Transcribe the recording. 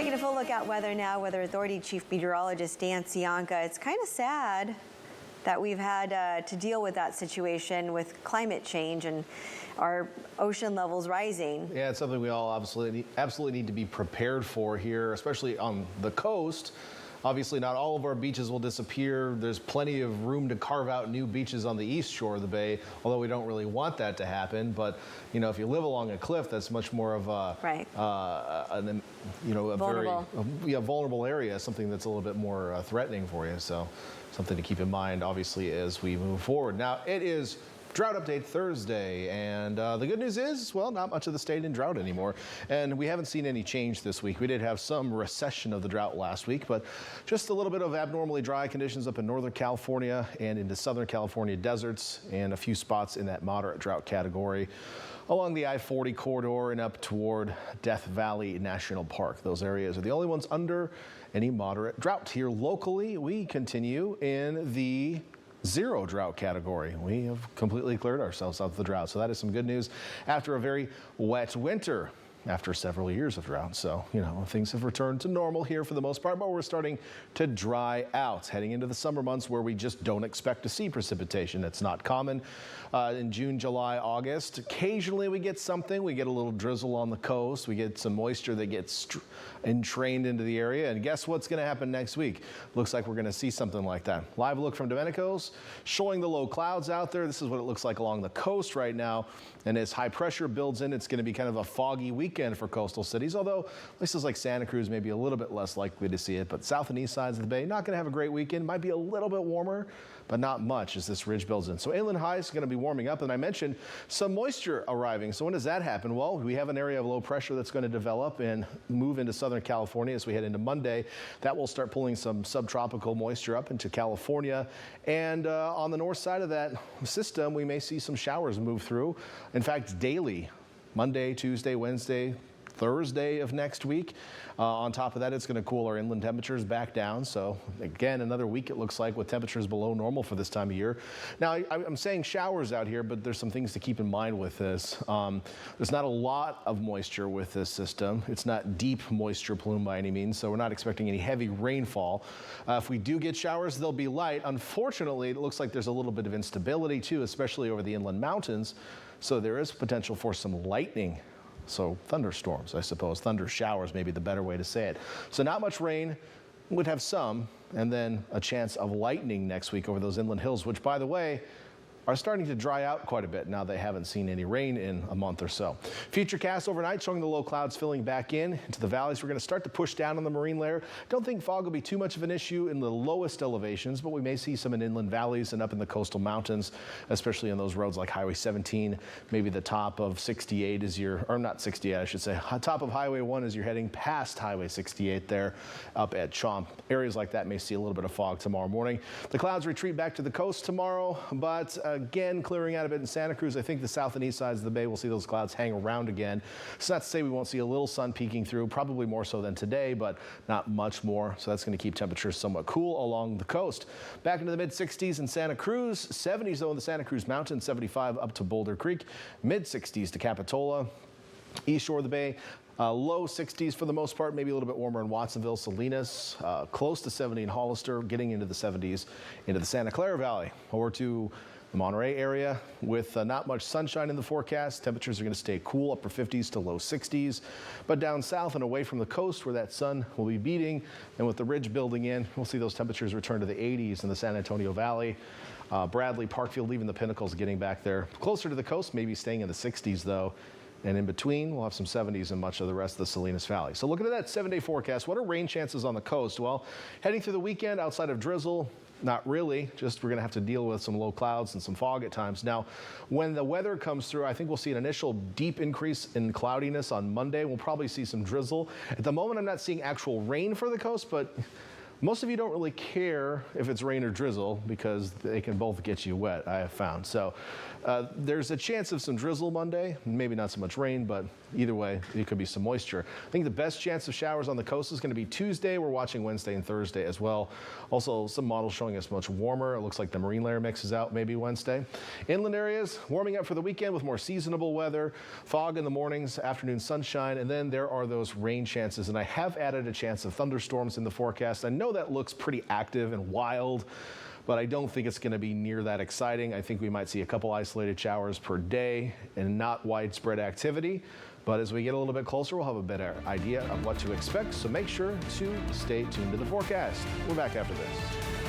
Taking a full look at weather now, Weather Authority Chief Meteorologist Dan Cianca. It's kind of sad that we've had to deal with that situation with climate change and our ocean levels rising. Yeah, it's something we all absolutely need to be prepared for here, especially on the coast. Obviously, not all of our beaches will disappear. There's plenty of room to carve out new beaches on the east shore of the bay, although we don't really want that to happen. But, you know, if you live along a cliff, that's much more of a, very vulnerable area, something that's a little bit more threatening for you. So something to keep in mind, obviously, as we move forward. Now, it is Drought Update Thursday, and the good news is, well, not much of the state in drought anymore, and we haven't seen any change this week. We did have some recession of the drought last week, but just a little bit of abnormally dry conditions up in Northern California and into Southern California deserts, and a few spots in that moderate drought category along the I-40 corridor and up toward Death Valley National Park. Those areas are the only ones under any moderate drought. Here locally, we continue in the zero drought category. We have completely cleared ourselves of the drought. So that is some good news after a very wet winter, after several years of drought. So, you know, things have returned to normal here for the most part, but we're starting to dry out, heading into the summer months where we just don't expect to see precipitation. That's not common in June, July, August. Occasionally we get something. We get a little drizzle on the coast. We get some moisture that gets entrained into the area. And guess what's going to happen next week? Looks like we're going to see something like that. Live look from Domenico's showing the low clouds out there. This is what it looks like along the coast right now. And as high pressure builds in, it's going to be kind of a foggy weekend for coastal cities, although places like Santa Cruz may be a little bit less likely to see it. But south and east sides of the bay, not going to have a great weekend. Might be a little bit warmer, but not much as this ridge builds in. So inland highs is going to be warming up. And I mentioned some moisture arriving. So when does that happen? Well, we have an area of low pressure that's going to develop and move into Southern California as we head into Monday. That will start pulling some subtropical moisture up into California. And on the north side of that system, we may see some showers move through. In fact, daily, Monday, Tuesday, Wednesday, Thursday of next week. On top of that, it's going to cool our inland temperatures back down. So again, another week it looks like with temperatures below normal for this time of year. Now, I'm saying showers out here, but there's some things to keep in mind with this. There's not a lot of moisture with this system. It's not deep moisture plume by any means, so we're not expecting any heavy rainfall. If we do get showers, they'll be light. Unfortunately, it looks like there's a little bit of instability too, especially over the inland mountains. So there is potential for some lightning. So thunderstorms, I suppose. Thunder showers may be the better way to say it. So not much rain, would have some, and then a chance of lightning next week over those inland hills, which, by the way, are starting to dry out quite a bit now they haven't seen any rain in a month or so. Futurecast overnight showing the low clouds filling back in into the valleys. We're going to start to push down on the marine layer. Don't think fog will be too much of an issue in the lowest elevations, but we may see some in inland valleys and up in the coastal mountains, especially on those roads like Highway 17. Maybe the top of 68 is or not 68, I should say, top of Highway 1 as you're heading past Highway 68 there up at Chomp. Areas like that may see a little bit of fog tomorrow morning. The clouds retreat back to the coast tomorrow, but again, clearing out a bit in Santa Cruz. I think the south and east sides of the bay will see those clouds hang around again. It's not to say we won't see a little sun peeking through, probably more so than today, but not much more. So that's going to keep temperatures somewhat cool along the coast. Back into the mid-60s in Santa Cruz, 70s though in the Santa Cruz Mountains, 75 up to Boulder Creek, mid-60s to Capitola. East shore of the bay, low 60s for the most part, maybe a little bit warmer in Watsonville, Salinas, close to 70 in Hollister, getting into the 70s into the Santa Clara Valley. Over to the Monterey area with not much sunshine in the forecast. Temperatures are going to stay cool, upper 50s to low 60s. But down south and away from the coast where that sun will be beating and with the ridge building in, we'll see those temperatures return to the 80s in the San Antonio Valley. Bradley, Parkfield, even the Pinnacles getting back there. Closer to the coast, maybe staying in the 60s though. And in between, we'll have some 70s in much of the rest of the Salinas Valley. So looking at that 7-day forecast, what are rain chances on the coast? Well, heading through the weekend outside of drizzle, not really, just we're going to have to deal with some low clouds and some fog at times. Now, when the weather comes through, I think we'll see an initial deep increase in cloudiness on Monday. We'll probably see some drizzle. At the moment, I'm not seeing actual rain for the coast, but most of you don't really care if it's rain or drizzle because they can both get you wet, I have found. So there's a chance of some drizzle Monday, maybe not so much rain, but either way, it could be some moisture. I think the best chance of showers on the coast is going to be Tuesday. We're watching Wednesday and Thursday as well. Also, some models showing us much warmer. It looks like the marine layer mixes out maybe Wednesday. Inland areas warming up for the weekend with more seasonable weather, fog in the mornings, afternoon sunshine, and then there are those rain chances. And I have added a chance of thunderstorms in the forecast. I know that looks pretty active and wild, but I don't think it's going to be near that exciting. I think we might see a couple isolated showers per day and not widespread activity. But as we get a little bit closer, we'll have a better idea of what to expect. So make sure to stay tuned to the forecast. We're back after this.